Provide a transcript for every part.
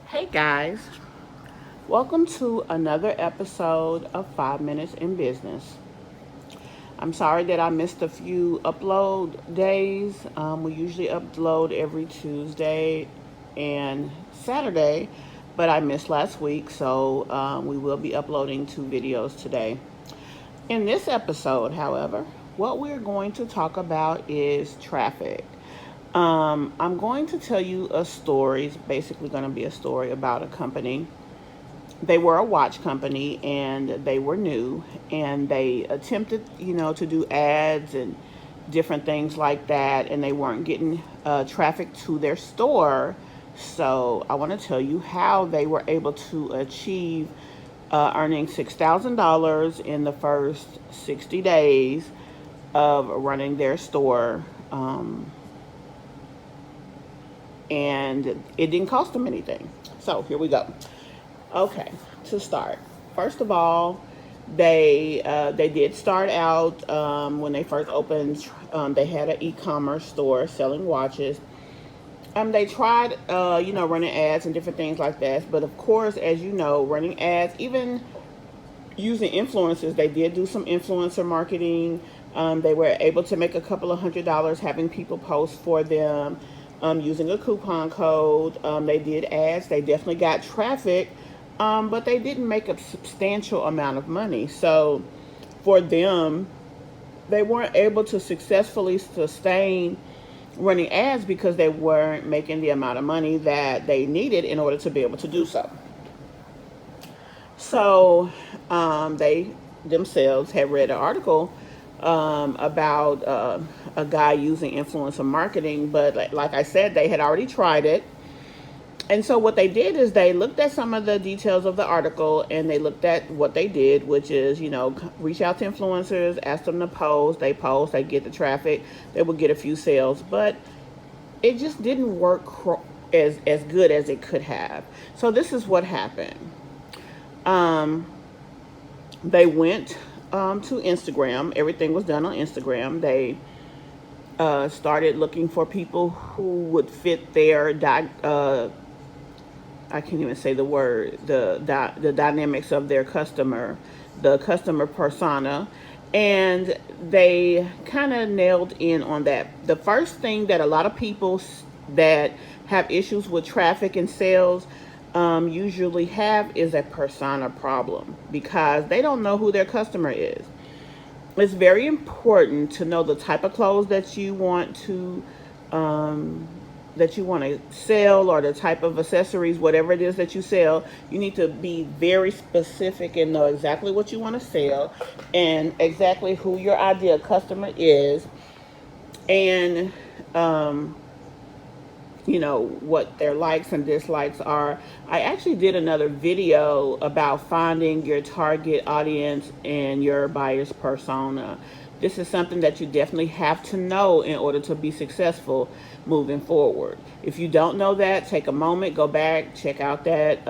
Hey guys, welcome to another episode of 5 Minutes in Business. I'm sorry that I missed a few upload days. We usually upload every Tuesday and Saturday, but I missed last week, so we will be uploading 2 videos today. In this episode, however, what we're going to talk about is traffic. I'm going to tell you a story. It's basically going to be a story about a company. They were a watch company and they were new, and they attempted, to do ads and different things like that, and they weren't getting traffic to their store. So I want to tell you how they were able to achieve earning $6,000 in the first 60 days of running their store. And it didn't cost them anything. So here we go. Okay, to start, first of all, they did start out when they first opened. They had an e-commerce store selling watches. They tried, running ads and different things like that. But of course, as you know, running ads, even using influencers, they did do some influencer marketing. They were able to make a couple of $100 having people post for them using a coupon code. They did ads. They definitely got traffic, but they didn't make a substantial amount of money. So for them, they weren't able to successfully sustain running ads because they weren't making the amount of money that they needed in order to be able to do so. So they themselves had read an article about a guy using influencer marketing, but like I said, they had already tried it. And so what they did is they looked at some of the details of the article, and they looked at what they did, which is, reach out to influencers, ask them to post, they get the traffic, they would get a few sales, but it just didn't work as good as it could have. So this is what happened. Um, they went to Instagram. Everything was done on Instagram. They started looking for people who would fit their I can't even say the word, the dynamics of their customer, the customer persona, and they kind of nailed in on that. The first thing that a lot of people that have issues with traffic and sales usually have is a persona problem, because they don't know who their customer is. It's very important to know the type of clothes um, that you want to sell, or the type of accessories, whatever it is that you sell. You need to be very specific and know exactly what you want to sell and exactly who your ideal customer is, and what their likes and dislikes are. I actually did another video about finding your target audience and your buyer's persona. This is something that you definitely have to know in order to be successful moving forward. If you don't know that, take a moment, go back, check out that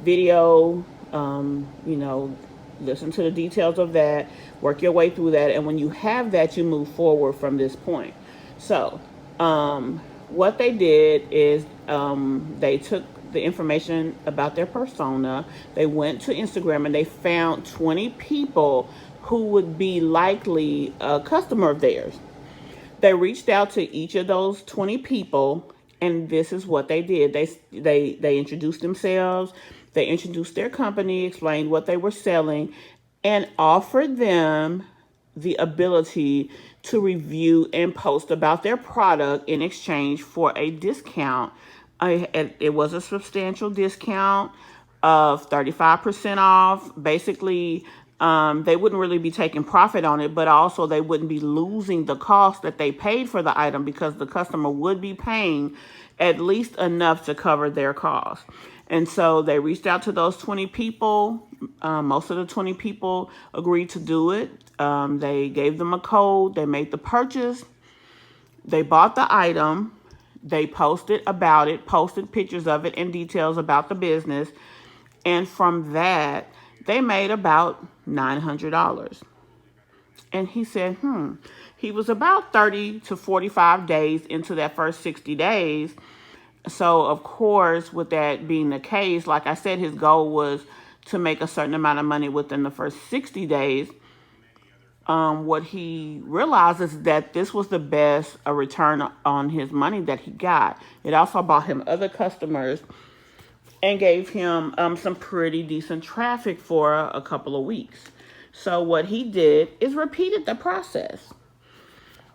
video. Listen to the details of that, work your way through that, and when you have that, you move forward from this point. So what they did is they took the information about their persona. They went to Instagram and they found 20 people who would be likely a customer of theirs. They reached out to each of those 20 people, and this is what they did. They introduced themselves, they introduced their company, explained what they were selling, and offered them the ability to review and post about their product in exchange for a discount. It was a substantial discount of 35% off. Basically, they wouldn't really be taking profit on it, but also they wouldn't be losing the cost that they paid for the item, because the customer would be paying at least enough to cover their cost. And so they reached out to those 20 people. Most of the 20 people agreed to do it. They gave them a code. They made the purchase. They bought the item. They posted about it, posted pictures of it and details about the business. And from that, they made about $900. And he said, he was about 30 to 45 days into that first 60 days. So, of course, with that being the case, like I said, his goal was to make a certain amount of money within the first 60 days. What he realized is that this was the best return on his money that he got. It also bought him other customers and gave him some pretty decent traffic for a couple of weeks. So what he did is repeated the process.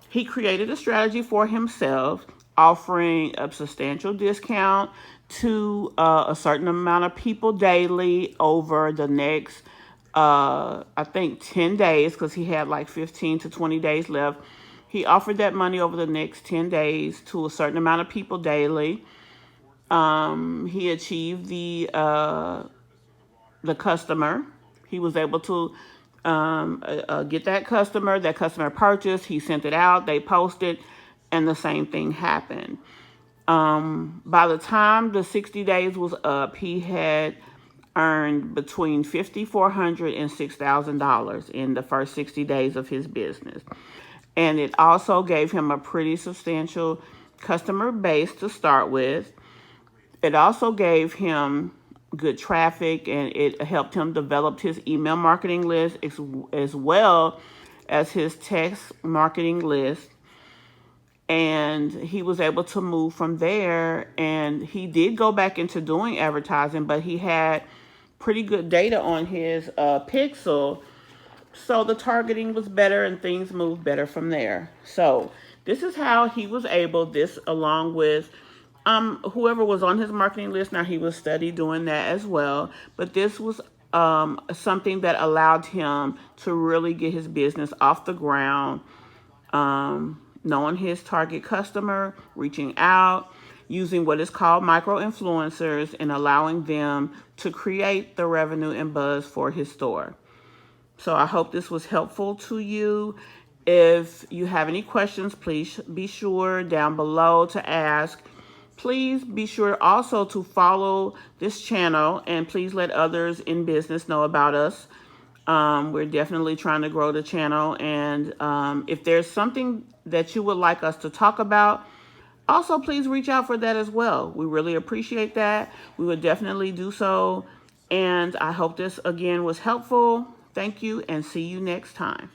He created a strategy for himself, offering a substantial discount to a certain amount of people daily over the next, I think, 10 days, because he had like 15 to 20 days left. He offered that money over the next 10 days to a certain amount of people daily. He achieved the customer. He was able to get that customer. That customer purchased. He sent it out. They posted, and the same thing happened. By the time the 60 days was up, he had earned between $5,400 and $6,000 in the first 60 days of his business. And it also gave him a pretty substantial customer base to start with. It also gave him good traffic, and it helped him develop his email marketing list as well as his text marketing list. And he was able to move from there, and he did go back into doing advertising, but he had pretty good data on his pixel, so the targeting was better and things moved better from there. So this is how he was able, this along with whoever was on his marketing list. Now, he was steady doing that as well, but this was something that allowed him to really get his business off the ground, knowing his target customer, reaching out, using what is called micro influencers, and allowing them to create the revenue and buzz for his store. So I hope this was helpful to you. If you have any questions, please be sure down below to ask. Please be sure also to follow this channel, and please let others in business know about us. We're definitely trying to grow the channel, and if there's something that you would like us to talk about, also please reach out for that as well. We really appreciate that. We would definitely do so, and I hope this again was helpful. Thank you, and see you next time.